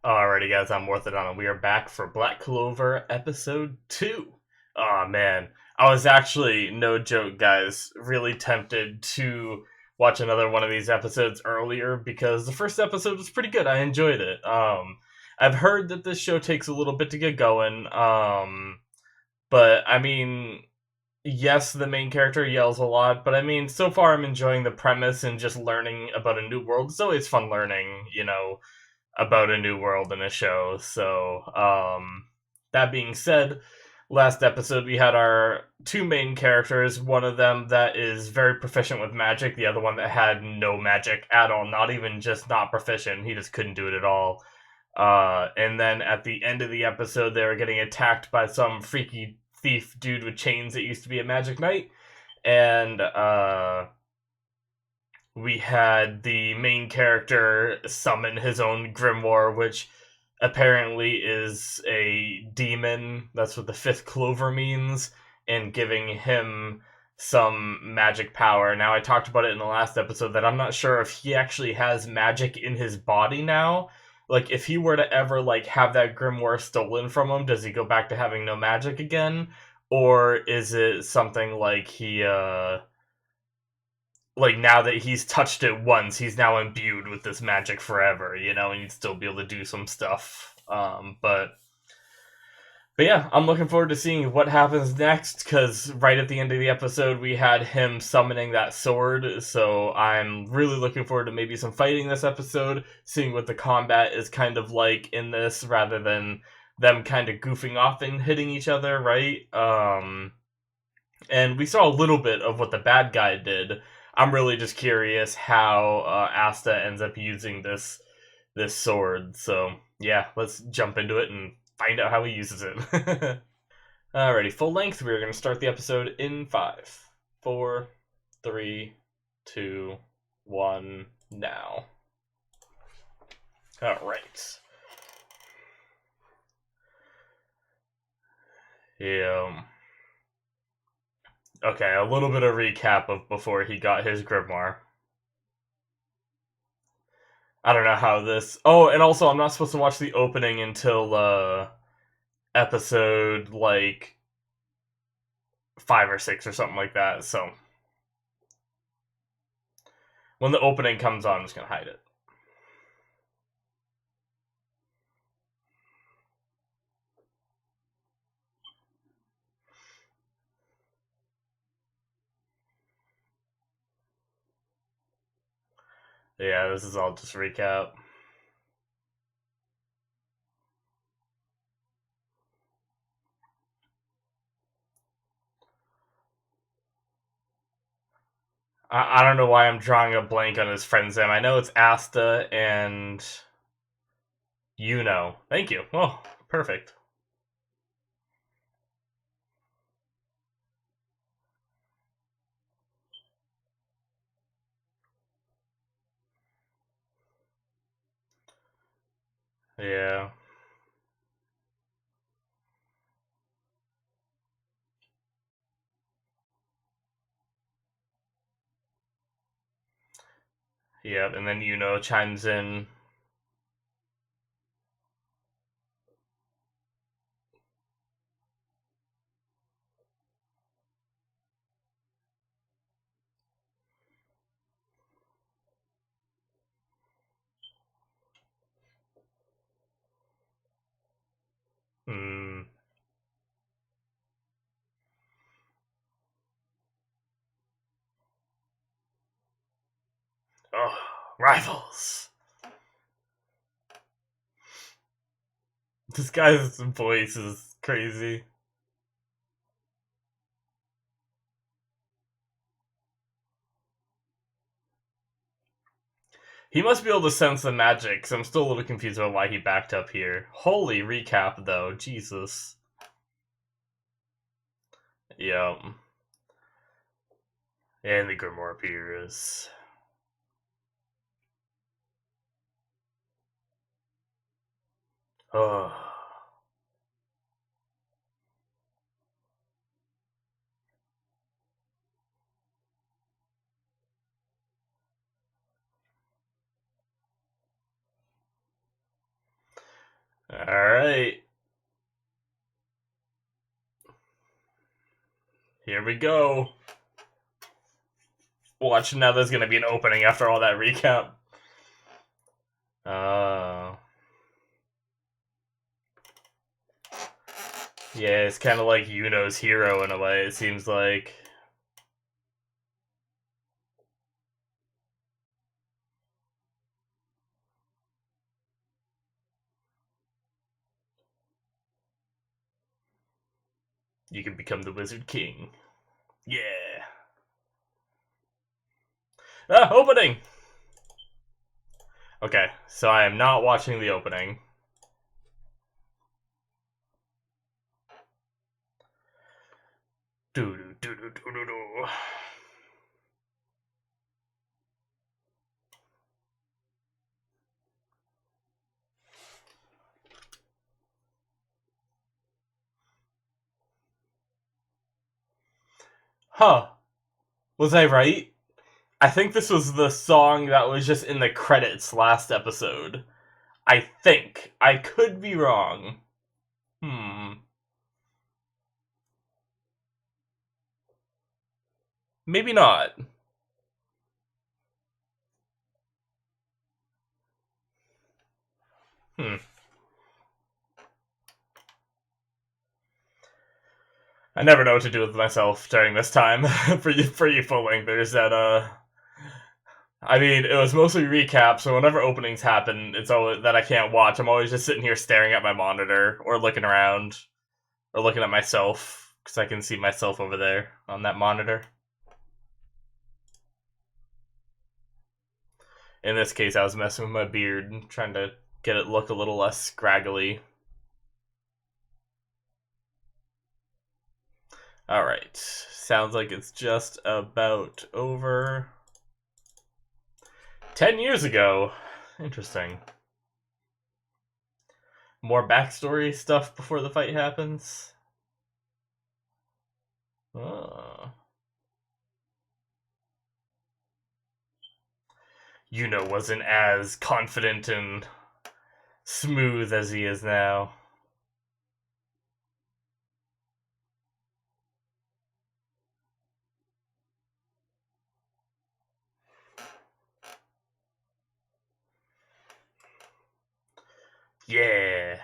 Alrighty, guys, I'm Morthadon, and we are back for Black Clover Episode 2. Aw, man. I was actually, no joke, guys, really tempted to watch another one of these episodes earlier because the first episode was pretty good. I enjoyed it. I've heard that this show takes a little bit to get going, but, I mean, yes, the main character yells a lot, but I mean, so far I'm enjoying the premise and just learning about a new world. It's always fun learning, about a new world in a show. So, that being said, last episode we had our two main characters. One of them that is very proficient with magic, the other one that had no magic at all, not even just not proficient, he just couldn't do it at all. And then at the end of the episode, they were getting attacked by some freaky thief dude with chains that used to be a magic knight. And, we had the main character summon his own grimoire, which apparently is a demon. That's what the fifth clover means, and giving him some magic power. Now, I talked about it in the last episode that I'm not sure if he actually has magic in his body now. Like, if he were to ever, like, have that grimoire stolen from him, does he go back to having no magic again? Or is it something like like now that he's touched it once, he's now imbued with this magic forever, and he'd still be able to do some stuff. But yeah, I'm looking forward to seeing what happens next, because right at the end of the episode, we had him summoning that sword, so I'm really looking forward to maybe some fighting this episode, seeing what the combat is kind of like in this, rather than them kind of goofing off and hitting each other, right? And we saw a little bit of what the bad guy did. I'm really just curious how Asta ends up using this sword. So yeah, let's jump into it and find out how he uses it. Alrighty, full length. We're gonna start the episode in 5, 4, 3, 2, 1, now. Alright. Yeah. Okay, a little bit of recap of before he got his grimoire. I don't know how this. Oh, and also, I'm not supposed to watch the opening until episode like 5 or 6 or something like that. So when the opening comes on, I'm just gonna hide it. Yeah, this is all just recap. I don't know why I'm drawing a blank on his friend's name. I know it's Asta and Yuno. Thank you. Oh, perfect. Yeah. Yep, and then Yuno chimes in. Hmm. Oh, rivals. This guy's voice is crazy. He must be able to sense the magic, because I'm still a little confused about why he backed up here. Holy recap, though. Jesus. Yep. And the Grimoire appears. Oh. Alright. Here we go. Watch, now there's gonna be an opening after all that recap. Yeah, it's kind of like Yuno's hero in a way, it seems like. You can become the Wizard King. Yeah. Ah, opening! Okay, so I am not watching the opening. Do-do-do-do-do-do-do. Huh. Was I right? I think this was the song that was just in the credits last episode. I think. I could be wrong. Maybe not. I never know what to do with myself during this time. for you full lengthers that I mean, it was mostly recaps, so whenever openings happen, it's always that I can't watch. I'm always just sitting here staring at my monitor, or looking around, or looking at myself, because I can see myself over there on that monitor. In this case, I was messing with my beard, trying to get it look a little less scraggly. Alright, sounds like it's just about over. 10 years ago. Interesting. More backstory stuff before the fight happens. Oh. Yuno wasn't as confident and smooth as he is now. Yeah.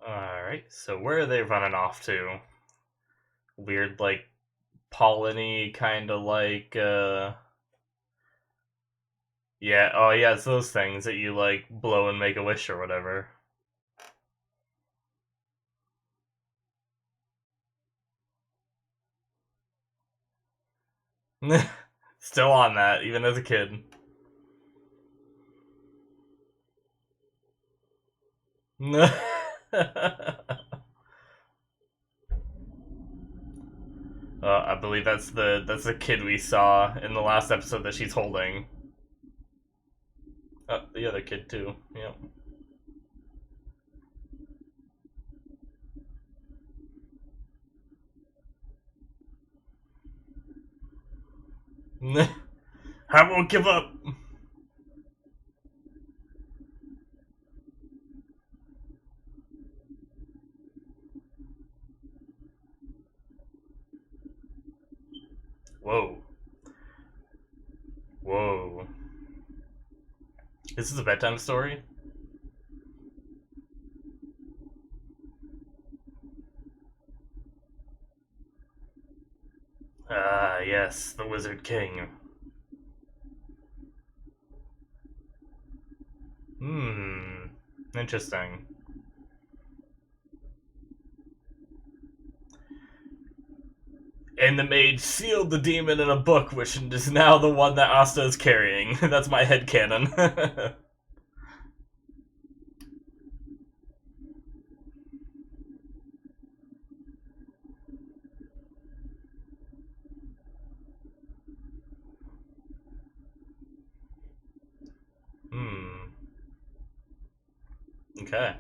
Alright, so where are they running off to? Weird, like, pollen-y, kind of like, yeah, oh yeah, it's those things that you, like, blow and make a wish or whatever. Still on that, even as a kid. I believe that's the kid we saw in the last episode that she's holding. Oh, the other kid too. Yep. I won't give up. Whoa. Whoa. This is a bedtime story? Ah, yes, the Wizard King. Interesting. And the mage sealed the demon in a book, which is now the one that Asta is carrying. That's my headcanon. Hmm. Okay.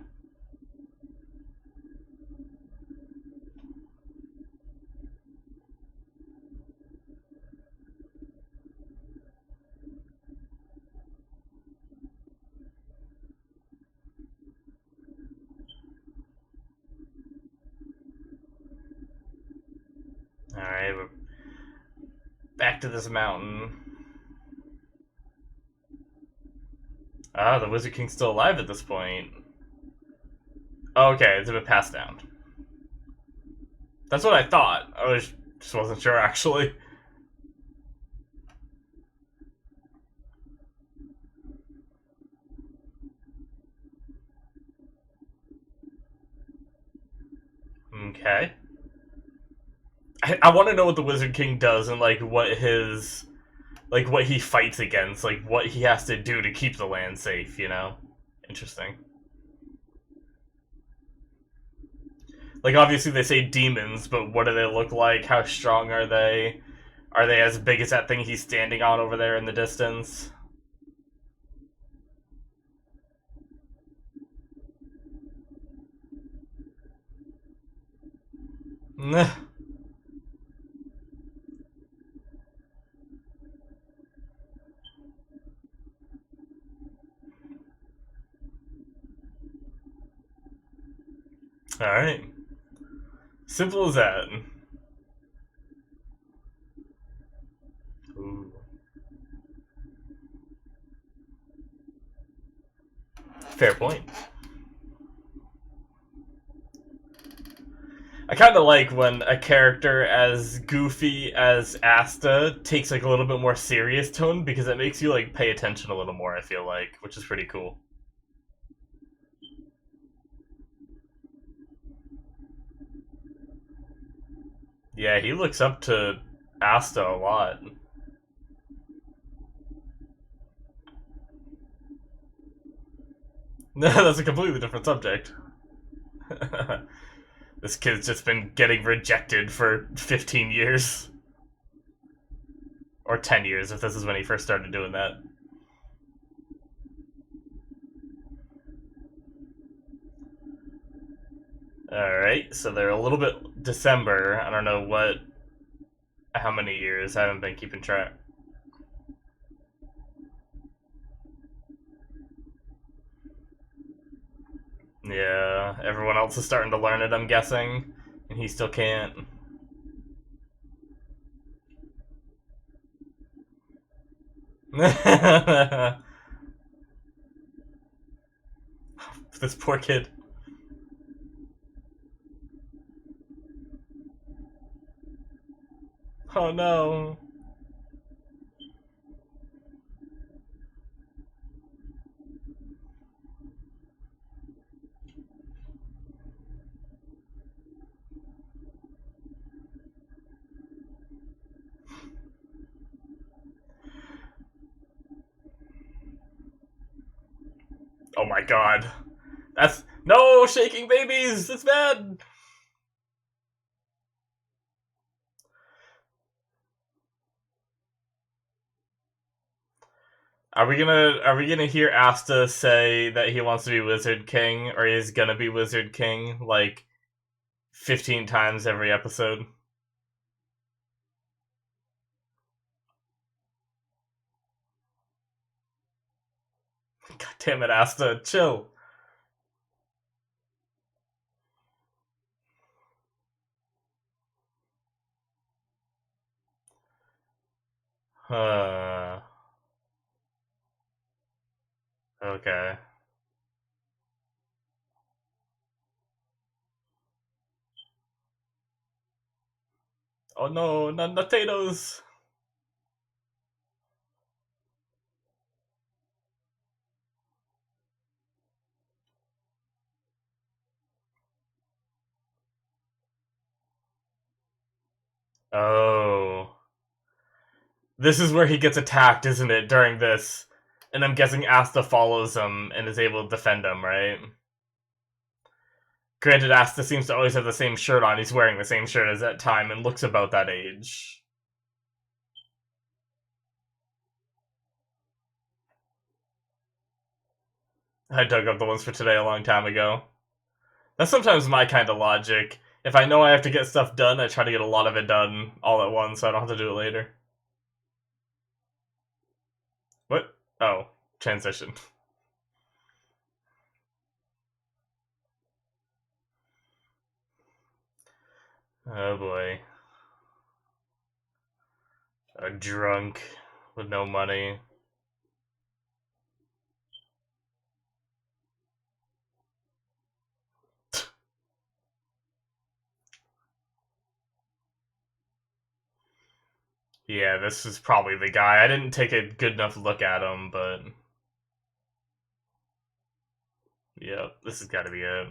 Alright, we're back to this mountain. Ah, the Wizard King's still alive at this point. Okay, it's a bit passed down. That's what I thought. Just wasn't sure, actually. Okay. I want to know what the Wizard King does and, like, what his... Like, what he fights against. Like, what he has to do to keep the land safe, you know? Interesting. Like, obviously they say demons, but what do they look like? How strong are they? Are they as big as that thing he's standing on over there in the distance? Alright. Simple as that. Ooh. Fair point. I kind of like when a character as goofy as Asta takes like a little bit more serious tone because it makes you like pay attention a little more, I feel like, which is pretty cool. Yeah, he looks up to Asta a lot. That's a completely different subject. This kid's just been getting rejected for 15 years. Or 10 years, if this is when he first started doing that. Alright, so they're a little bit December. I don't know how many years. I haven't been keeping track. Yeah, everyone else is starting to learn it, I'm guessing. And he still can't. This poor kid. Oh no. Oh my god. That's... No! Shaking babies! It's bad! Are we gonna hear Asta say that he wants to be Wizard King, or he's gonna be Wizard King, like 15 times every episode? God damn it, Asta, chill. Uh, okay. Oh no, not potatoes! Oh. This is where he gets attacked, isn't it, during this? And I'm guessing Asta follows him and is able to defend him, right? Granted, Asta seems to always have the same shirt on. He's wearing the same shirt as that time and looks about that age. I dug up the ones for today a long time ago. That's sometimes my kind of logic. If I know I have to get stuff done, I try to get a lot of it done all at once so I don't have to do it later. What? Oh, transition. Oh boy. A drunk with no money. Yeah, this is probably the guy. I didn't take a good enough look at him, but... Yep, this has got to be it.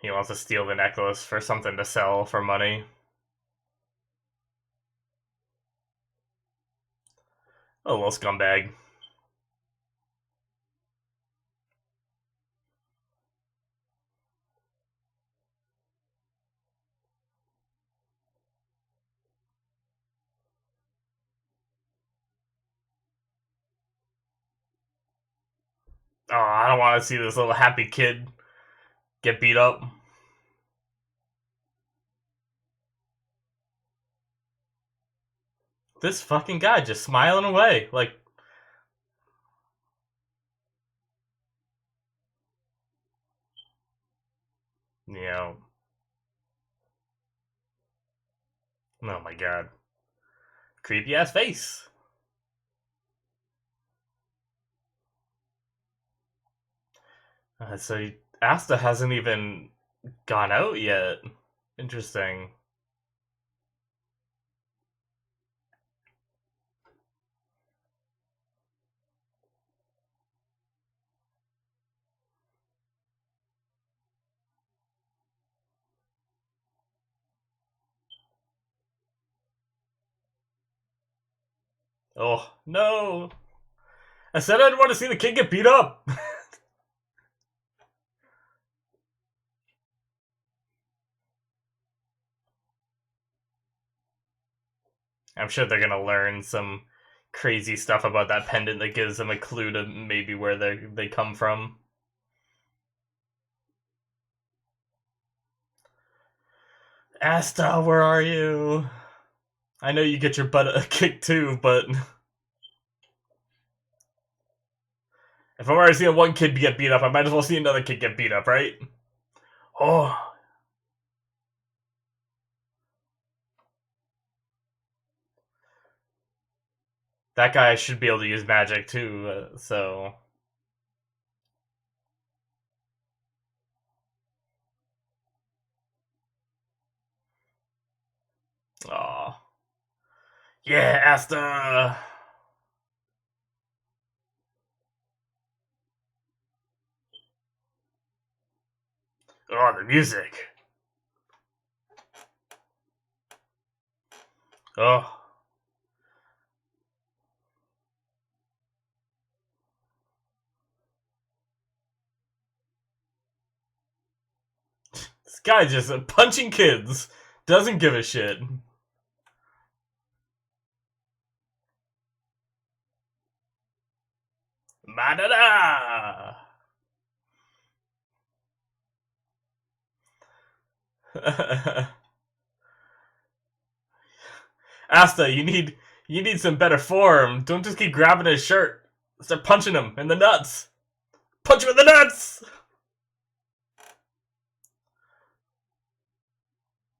He wants to steal the necklace for something to sell for money. A little scumbag. Oh, I don't want to see this little happy kid get beat up. This fucking guy just smiling away. Like, you know. Oh my god. Creepy ass face. So Asta hasn't even gone out yet. Interesting. Oh, no. I said I didn't want to see the kid get beat up. I'm sure they're gonna learn some crazy stuff about that pendant that gives them a clue to maybe where they come from. Asta, where are you? I know you get your butt kicked too, but if I'm already seeing one kid get beat up, I might as well see another kid get beat up, right? Oh, that guy should be able to use magic too, so... Aw. Yeah, Asta! Oh, the music. Oh. This guy just punching kids. Doesn't give a shit. Madada! Asta, you need some better form. Don't just keep grabbing his shirt. Start punching him in the nuts. Punch him in the nuts!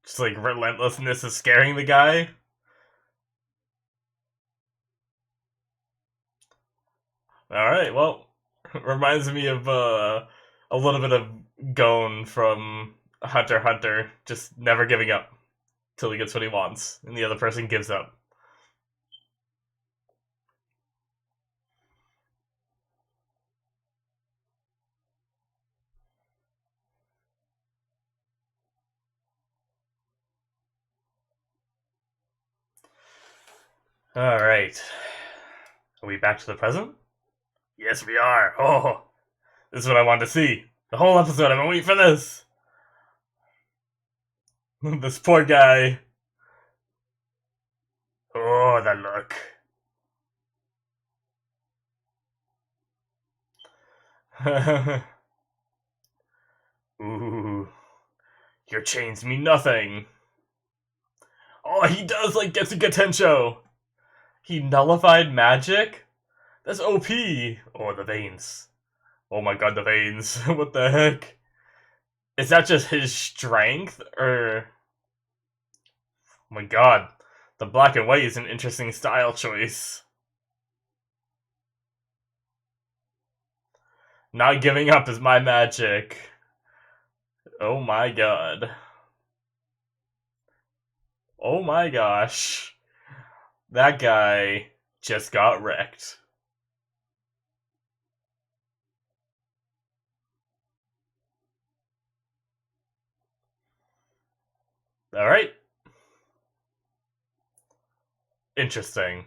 Just like relentlessness is scaring the guy. Alright, well, reminds me of a little bit of Gon from Hunter x Hunter, just never giving up till he gets what he wants, and the other person gives up. Alright. Are we back to the present? Yes, we are. Oh, this is what I wanted to see. The whole episode, I've been waiting for this. This poor guy. Oh, Oh, that look. Ooh. Your chains mean nothing. Oh, he does like Getsugatensho. He nullified magic? That's OP. Oh, the veins. Oh my god, the veins. What the heck? Is that just his strength, or... Oh my god. The black and white is an interesting style choice. Not giving up is my magic. Oh my god. Oh my gosh. That guy just got wrecked. Alright. Interesting.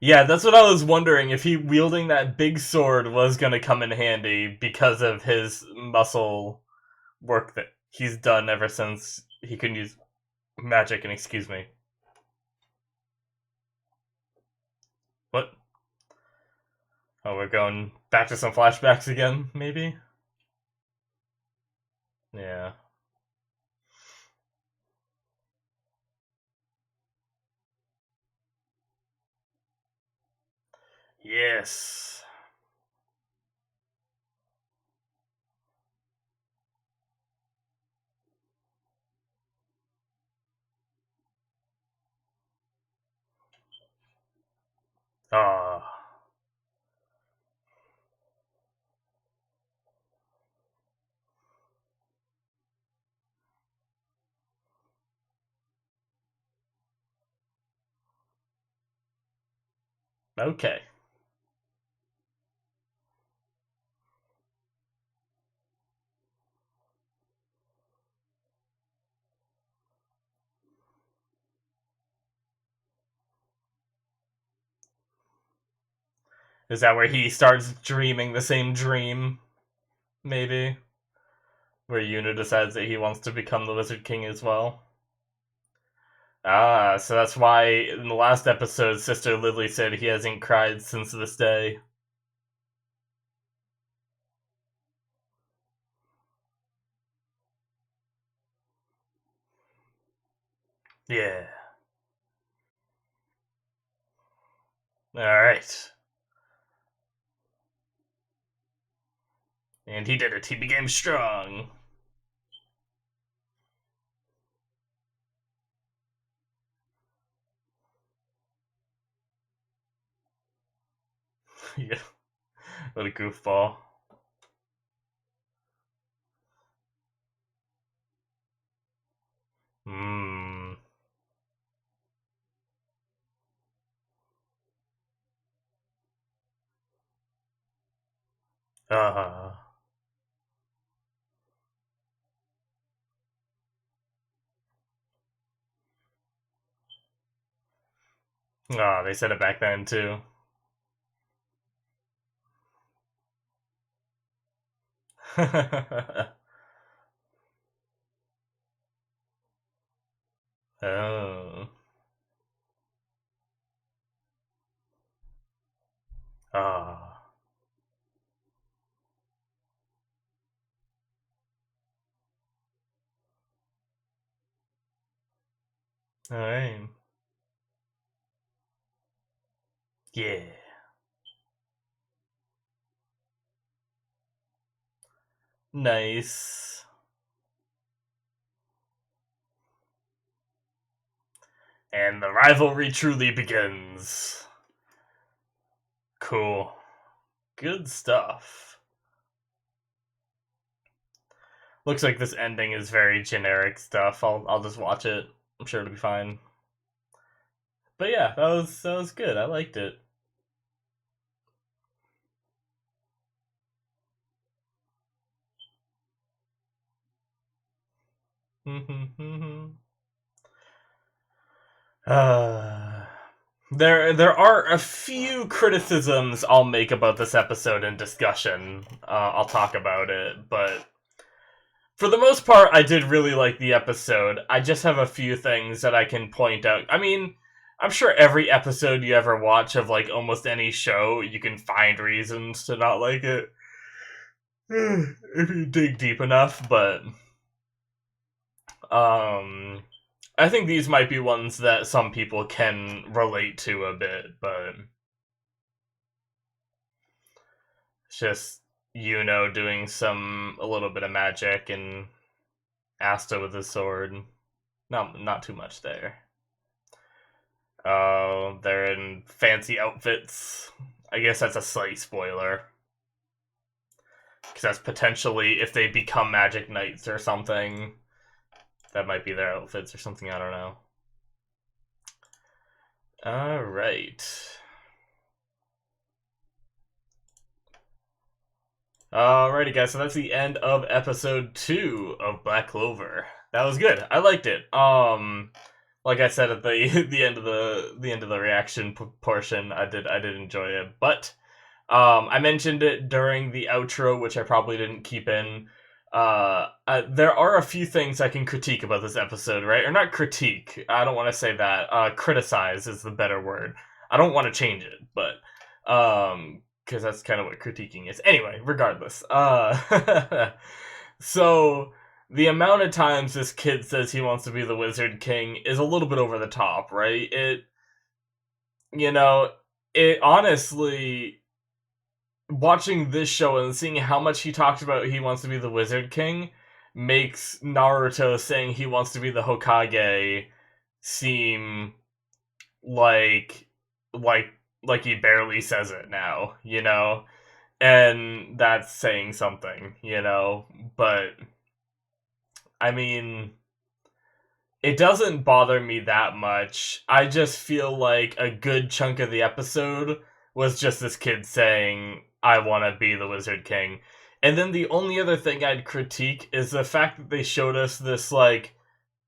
Yeah, that's what I was wondering, if he wielding that big sword was gonna come in handy because of his muscle work that he's done ever since he couldn't use magic, and excuse me. What? Oh, we're going back to some flashbacks again, maybe? Yeah. Yes. Ah. Okay. Is that where he starts dreaming the same dream? Maybe? Where Yuno decides that he wants to become the Wizard King as well? Ah, so that's why in the last episode, Sister Lily said he hasn't cried since this day. Yeah. Alright. And he did it. He became strong. Yeah. What a goofball. Mmm. Ah. Ah, they said it back then too. Oh. Ah. Alright. Yeah. Nice. And the rivalry truly begins. Cool. Good stuff. Looks like this ending is very generic stuff. I'll just watch it. I'm sure it'll be fine. But yeah, that was good. I liked it. uh, there are a few criticisms I'll make about this episode in discussion. I'll talk about it, but For the most part, I did really like the episode. I just have a few things that I can point out. I mean, I'm sure every episode you ever watch of like almost any show, you can find reasons to not like it if you dig deep enough. But I think these might be ones that some people can relate to a bit. But it's just Yuno doing a little bit of magic and Asta with his sword. Not too much there. Oh, they're in fancy outfits. I guess that's a slight spoiler. Because that's potentially, if they become Magic Knights or something, that might be their outfits or something, I don't know. Alright. Alrighty, guys, so that's the end of episode 2 of Black Clover. That was good. I liked it. Like I said at the the end of the reaction portion, I did enjoy it. But I mentioned it during the outro, which I probably didn't keep in. There are a few things I can critique about this episode, right? Or not critique. I don't want to say that. Criticize is the better word. I don't want to change it, but because that's kind of what critiquing is. Anyway, regardless. So the amount of times this kid says he wants to be the Wizard King is a little bit over the top, right? It honestly, watching this show and seeing how much he talks about he wants to be the Wizard King makes Naruto saying he wants to be the Hokage seem like he barely says it now, And that's saying something, But I mean, it doesn't bother me that much. I just feel like a good chunk of the episode was just this kid saying, I want to be the Wizard King. And then the only other thing I'd critique is the fact that they showed us this,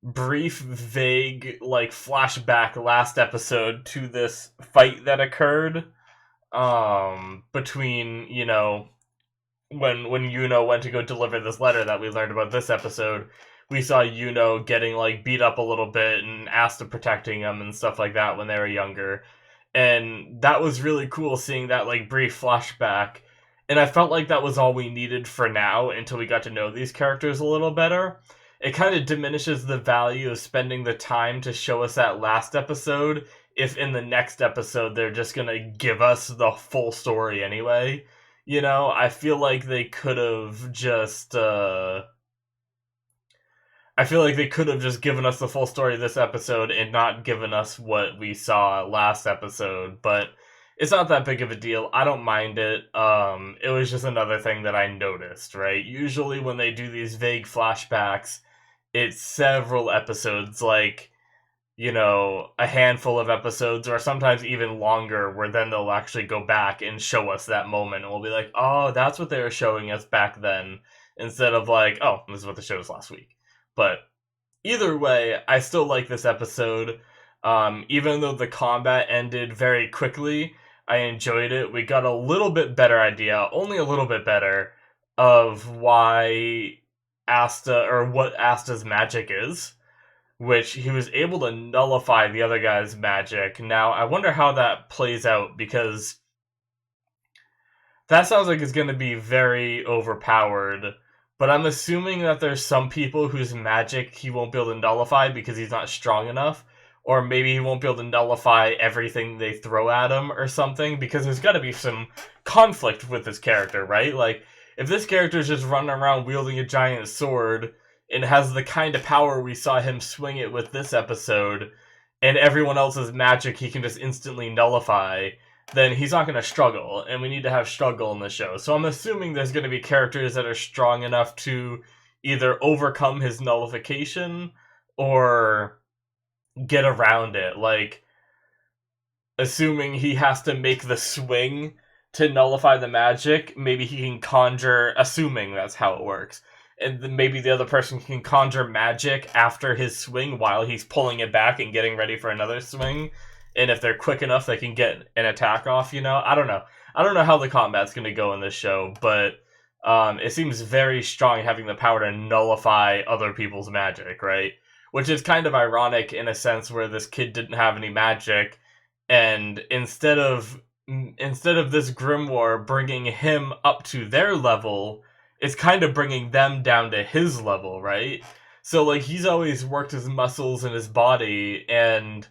brief, vague, flashback last episode to this fight that occurred, between, when Yuno went to go deliver this letter that we learned about this episode. We saw Yuno getting, beat up a little bit and Asta protecting him and stuff like that when they were younger. And that was really cool seeing that, brief flashback. And I felt like that was all we needed for now until we got to know these characters a little better. It kind of diminishes the value of spending the time to show us that last episode if in the next episode they're just gonna give us the full story anyway. I feel like they could have just, given us the full story of this episode and not given us what we saw last episode, but it's not that big of a deal. I don't mind it. It was just another thing that I noticed, right? Usually when they do these vague flashbacks, it's several episodes, a handful of episodes, or sometimes even longer, where then they'll actually go back and show us that moment, and we'll be like, oh, that's what they were showing us back then, instead of oh, this is what they showed us last week. But either way, I still like this episode. Even though the combat ended very quickly, I enjoyed it. We got a little bit better idea, only a little bit better, of why what Asta's magic is, which he was able to nullify the other guy's magic. Now, I wonder how that plays out, because that sounds like it's going to be very overpowered. But I'm assuming that there's some people whose magic he won't be able to nullify because he's not strong enough. Or maybe he won't be able to nullify everything they throw at him or something. Because there's got to be some conflict with this character, right? If this character's just running around wielding a giant sword and has the kind of power we saw him swing it with this episode, and everyone else's magic he can just instantly nullify, then he's not going to struggle, and we need to have struggle in the show. So I'm assuming there's going to be characters that are strong enough to either overcome his nullification or get around it. Assuming he has to make the swing to nullify the magic, maybe he can conjure, assuming that's how it works, and then maybe the other person can conjure magic after his swing while he's pulling it back and getting ready for another swing. And if they're quick enough, they can get an attack off, I don't know. I don't know how the combat's going to go in this show, but it seems very strong having the power to nullify other people's magic, right? Which is kind of ironic in a sense where this kid didn't have any magic, and instead of this grimoire bringing him up to their level, it's kind of bringing them down to his level, right? So like he's always worked his muscles and his body, and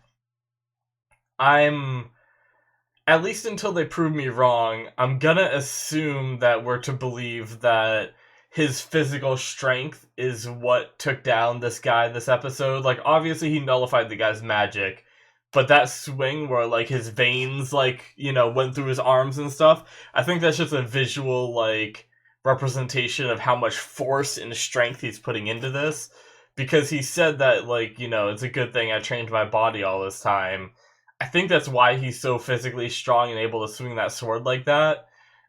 I'm at least until they prove me wrong, I'm gonna assume that we're to believe that his physical strength is what took down this guy this episode. Like, obviously, he nullified the guy's magic, but that swing where, like, his veins, like, went through his arms and stuff, I think that's just a visual, like, representation of how much force and strength he's putting into this. Because he said that, like, it's a good thing I trained my body all this time. I think that's why he's so physically strong and able to swing that sword like that.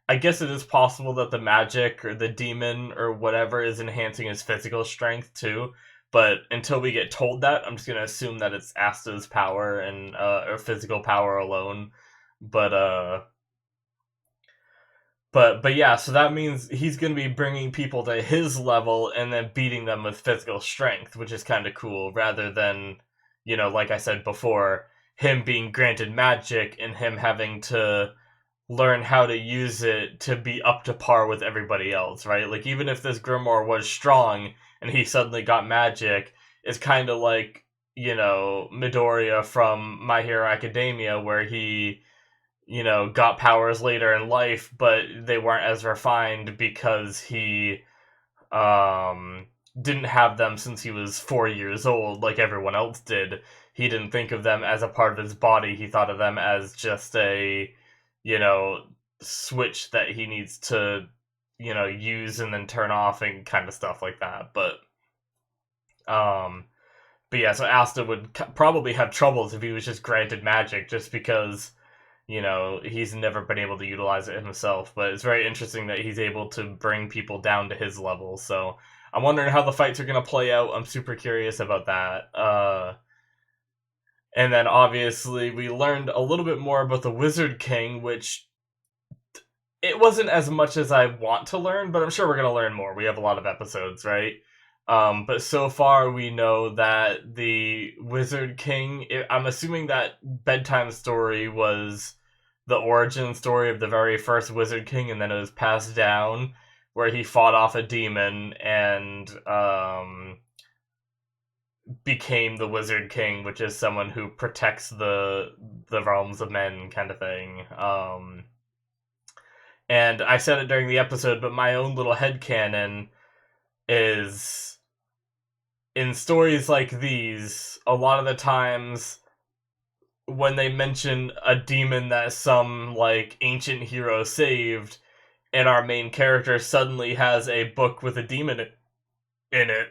I guess it is possible that the magic or the demon or whatever is enhancing his physical strength too. But until we get told that, I'm just gonna assume that it's Asta's power and or physical power alone. But but yeah, so that means he's going to be bringing people to his level and then beating them with physical strength, which is kind of cool, rather than, like I said before, him being granted magic and him having to learn how to use it to be up to par with everybody else, right? Like, even if this Grimoire was strong and he suddenly got magic, it's kind of like, Midoriya from My Hero Academia, where he got powers later in life, but they weren't as refined because he didn't have them since he was 4 years old, like everyone else did. He didn't think of them as a part of his body. He thought of them as just a, switch that he needs to, use and then turn off and kind of stuff like that. But yeah, so Asta would probably have troubles if he was just granted magic, just because he's never been able to utilize it himself. But it's very interesting that he's able to bring people down to his level. So I'm wondering how the fights are going to play out. I'm super curious about that. And then obviously we learned a little bit more about the Wizard King, which it wasn't as much as I want to learn, but I'm sure we're going to learn more. We have a lot of episodes, right? But so far we know that the Wizard King, I'm assuming that bedtime story was the origin story of the very first Wizard King, and then it was passed down, where he fought off a demon and became the Wizard King, which is someone who protects the realms of men, kind of thing. And I said it during the episode, but my own little headcanon is, in stories like these, a lot of the times when they mention a demon that some, like, ancient hero saved, and our main character suddenly has a book with a demon in it,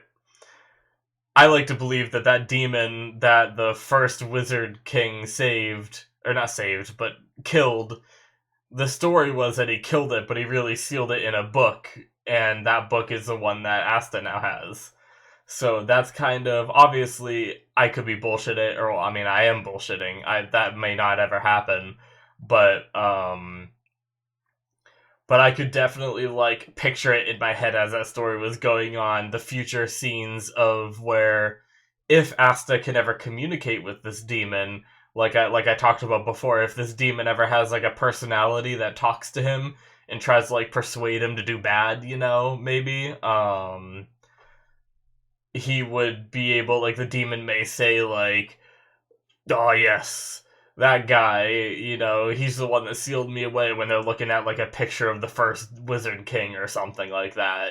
I like to believe that that demon that the first Wizard King saved, or not saved, but killed, the story was that he killed it, but he really sealed it in a book, and that book is the one that Asta now has. So that's kind of, obviously, I could be bullshitting, or, I mean, I am bullshitting. That may not ever happen, but I could definitely, like, picture it in my head as that story was going on, the future scenes of where, if Asta can ever communicate with this demon, like I talked about before, if this demon ever has, like, a personality that talks to him and tries to, like, persuade him to do bad, maybe, he would be able, like, the demon may say, like, oh yes, that guy, he's the one that sealed me away, when they're looking at, like, a picture of the first Wizard King or something like that,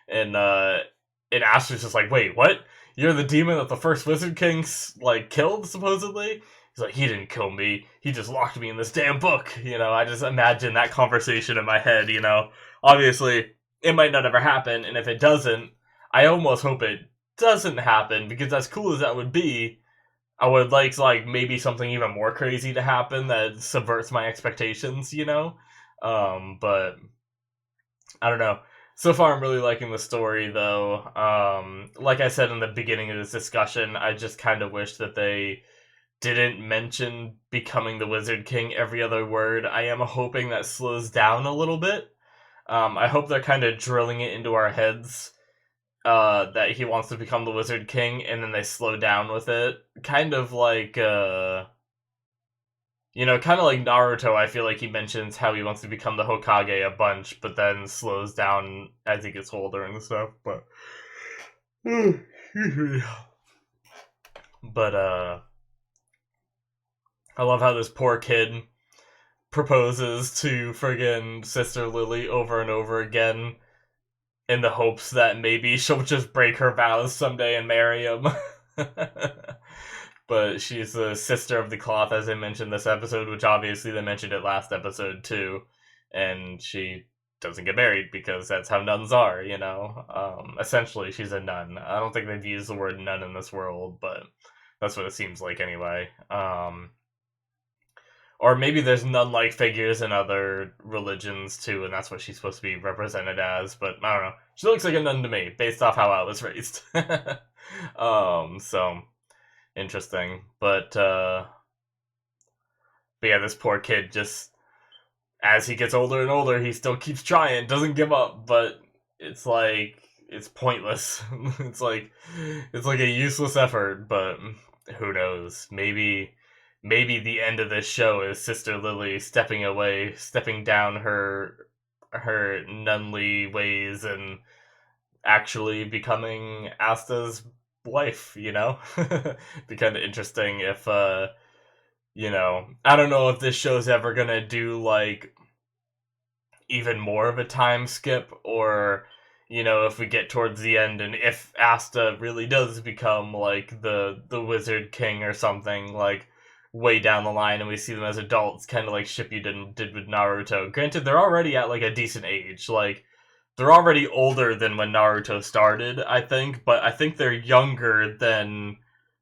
and Aster's just like, wait, what? You're the demon that the first Wizard King, like, killed, supposedly? He's like, he didn't kill me, he just locked me in this damn book, I just imagine that conversation in my head, Obviously, it might not ever happen, and if it doesn't, I almost hope it doesn't happen, because as cool as that would be, I would like maybe something even more crazy to happen that subverts my expectations, But I don't know. So far, I'm really liking the story, though. Like I said in the beginning of this discussion, I just kind of wish that they didn't mention becoming the Wizard King every other word. I am hoping that slows down a little bit. I hope they're kind of drilling it into our heads that he wants to become the Wizard King, and then they slow down with it. Kind of like, kind of like Naruto, I feel like he mentions how he wants to become the Hokage a bunch, but then slows down as he gets older and stuff, but... But, I love how this poor kid proposes to friggin' Sister Lily over and over again in the hopes that maybe she'll just break her vows someday and marry him. But she's the sister of the cloth, as I mentioned this episode, which obviously they mentioned it last episode too. And she doesn't get married because that's how nuns are, Essentially, she's a nun. I don't think they've used the word nun in this world, but that's what it seems like anyway. Or maybe there's nun-like figures in other religions too, and that's what she's supposed to be represented as, but I don't know. She looks like a nun to me, based off how I was raised. So interesting. But yeah, this poor kid just, as he gets older and older, he still keeps trying, doesn't give up, but it's like, it's pointless. it's like a useless effort, but who knows? Maybe the end of this show is Sister Lily stepping down her nunly ways and actually becoming Asta's wife, Be kind of interesting if, I don't know if this show's ever gonna do, like, even more of a time skip, or, if we get towards the end and if Asta really does become, like, the Wizard King or something, like, way down the line and we see them as adults, kind of like Shippuden did with Naruto. Granted, they're already at, like, a decent age, like, they're already older than when Naruto started, I think, but I think they're younger than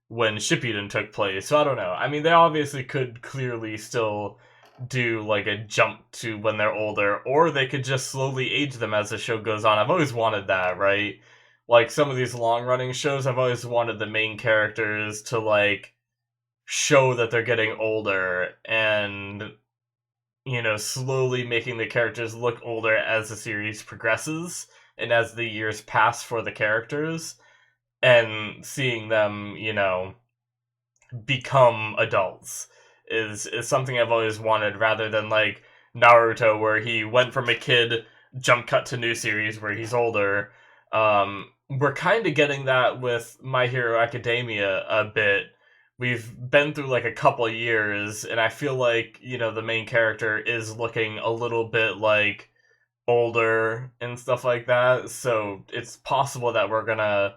when Shippuden took place, so I don't know. I mean, they obviously could clearly still do, like, a jump to when they're older, or they could just slowly age them as the show goes on. I've always wanted that, right? Like, some of these long-running shows, I've always wanted the main characters to, like, show that they're getting older, and slowly making the characters look older as the series progresses and as the years pass for the characters, and seeing them, become adults is something I've always wanted, rather than like Naruto, where he went from a kid, jump cut to new series where he's older. We're kind of getting that with My Hero Academia a bit. We've been through like a couple of years, and I feel like, the main character is looking a little bit like older and stuff like that. So it's possible that we're gonna,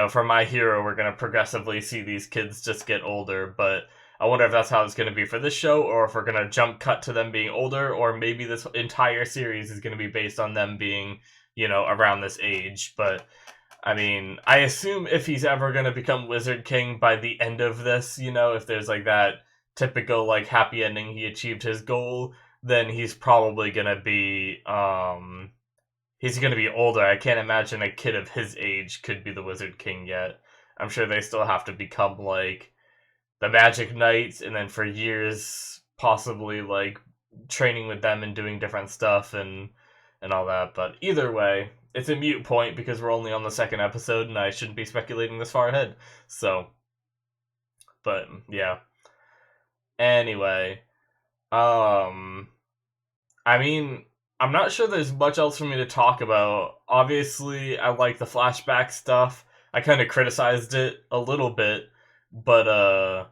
for My Hero, we're gonna progressively see these kids just get older. But I wonder if that's how it's gonna be for this show, or if we're gonna jump cut to them being older, or maybe this entire series is gonna be based on them being, around this age. But I mean, I assume if he's ever going to become Wizard King by the end of this, if there's like that typical like happy ending, he achieved his goal, then he's probably going to be older. I can't imagine a kid of his age could be the Wizard King yet. I'm sure they still have to become like the Magic Knights, and then for years possibly like training with them and doing different stuff and all that. But either way, it's a mute point because we're only on the second episode and I shouldn't be speculating this far ahead. So, but yeah. Anyway, I mean, I'm not sure there's much else for me to talk about. Obviously, I like the flashback stuff. I kind of criticized it a little bit, but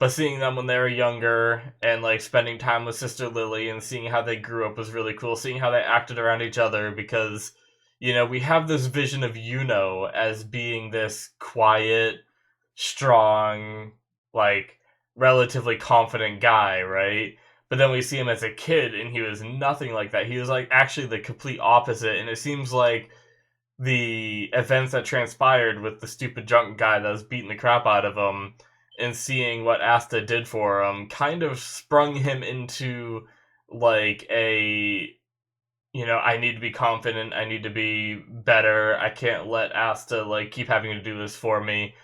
seeing them when they were younger and like spending time with Sister Lily and seeing how they grew up was really cool. Seeing how they acted around each other, because we have this vision of Yuno as being this quiet, strong, like relatively confident guy, right? But then we see him as a kid and he was nothing like that. He was like actually the complete opposite, and it seems like the events that transpired with the stupid drunk guy that was beating the crap out of him, and seeing what Asta did for him, kind of sprung him into like a, I need to be confident, I need to be better, I can't let Asta like keep having to do this for me,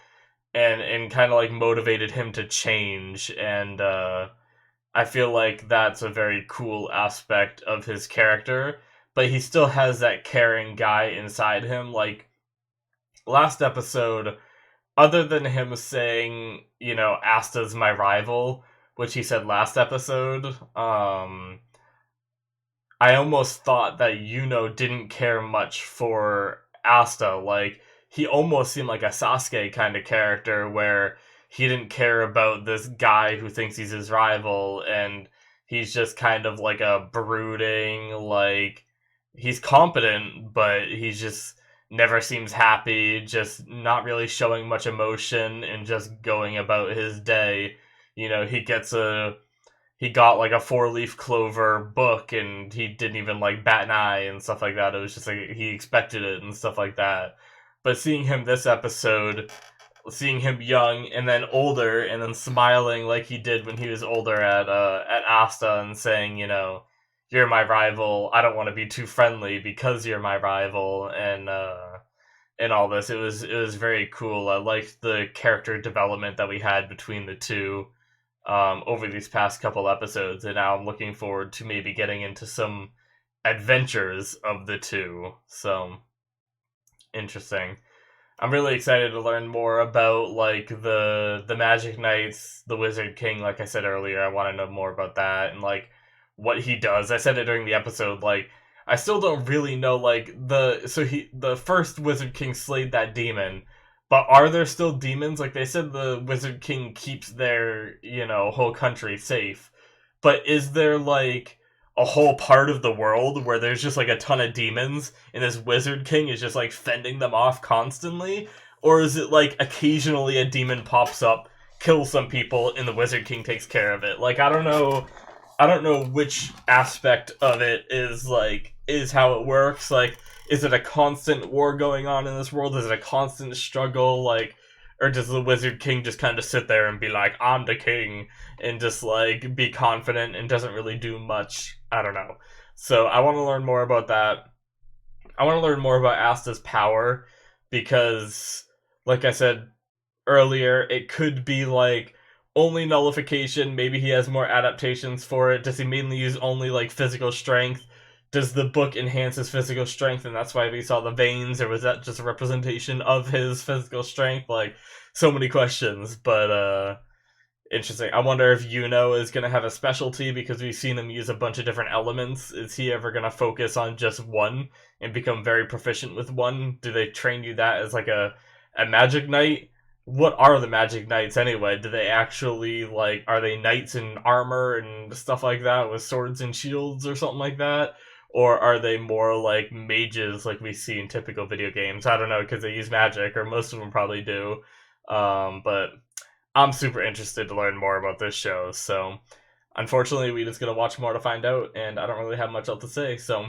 and kind of like motivated him to change. And I feel like that's a very cool aspect of his character. but he still has that caring guy inside him. Like, last episode, other than him saying, Asta's my rival, which he said last episode, I almost thought that Yuno didn't care much for Asta. Like, he almost seemed like a Sasuke kind of character where he didn't care about this guy who thinks he's his rival, and he's just kind of like a brooding, like, he's competent, but he just never seems happy, just not really showing much emotion and just going about his day. He got like a 4-leaf clover book and he didn't even like bat an eye and stuff like that. It was just like he expected it and stuff like that. But seeing him this episode, seeing him young and then older and then smiling like he did when he was older at Asta and saying, you're my rival. I don't want to be too friendly because you're my rival, and all this. It was very cool. I liked the character development that we had between the two over these past couple episodes, and now I'm looking forward to maybe getting into some adventures of the two. So, interesting. I'm really excited to learn more about like the Magic Knights, the Wizard King. Like I said earlier, I want to know more about that and like what he does. I said it during the episode. Like, I still don't really know like the first Wizard King slayed that demon. But are there still demons? Like, they said the Wizard King keeps their, whole country safe. But is there, like, a whole part of the world where there's just, like, a ton of demons, and this Wizard King is just, like, fending them off constantly? Or is it, like, occasionally a demon pops up, kills some people, and the Wizard King takes care of it? Like, I don't know which aspect of it is how it works. Like, is it a constant war going on in this world? Is it a constant struggle? Like, or does the Wizard King just kind of sit there and be like, I'm the king, and just, like, be confident and doesn't really do much? I don't know. So I want to learn more about that. I want to learn more about Asta's power, because, like I said earlier, it could be, like, only nullification. Maybe he has more adaptations for it. Does he mainly use only, like, physical strength? Does the book enhance his physical strength, and that's why we saw the veins, or was that just a representation of his physical strength? Like, so many questions, but, interesting. I wonder if Yuno is going to have a specialty, because we've seen him use a bunch of different elements. Is he ever going to focus on just one and become very proficient with one? Do they train you that as, like, a magic knight? What are the magic knights anyway? Do they actually, like, are they knights in armor and stuff like that with swords and shields or something like that? Or are they more like mages like we see in typical video games? I don't know, because they use magic, or most of them probably do. But I'm super interested to learn more about this show. So, unfortunately, we just gotta watch more to find out, and I don't really have much else to say. So,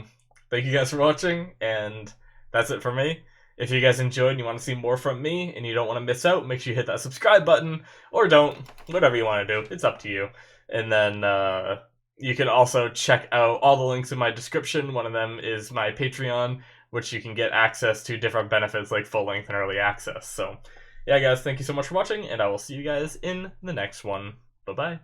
thank you guys for watching, and that's it for me. If you guys enjoyed and you want to see more from me, and you don't want to miss out, make sure you hit that subscribe button, or don't. Whatever you want to do. It's up to you. And then, you can also check out all the links in my description. One of them is my Patreon, which you can get access to different benefits like full length and early access. So, yeah, guys, thank you so much for watching, and I will see you guys in the next one. Bye-bye.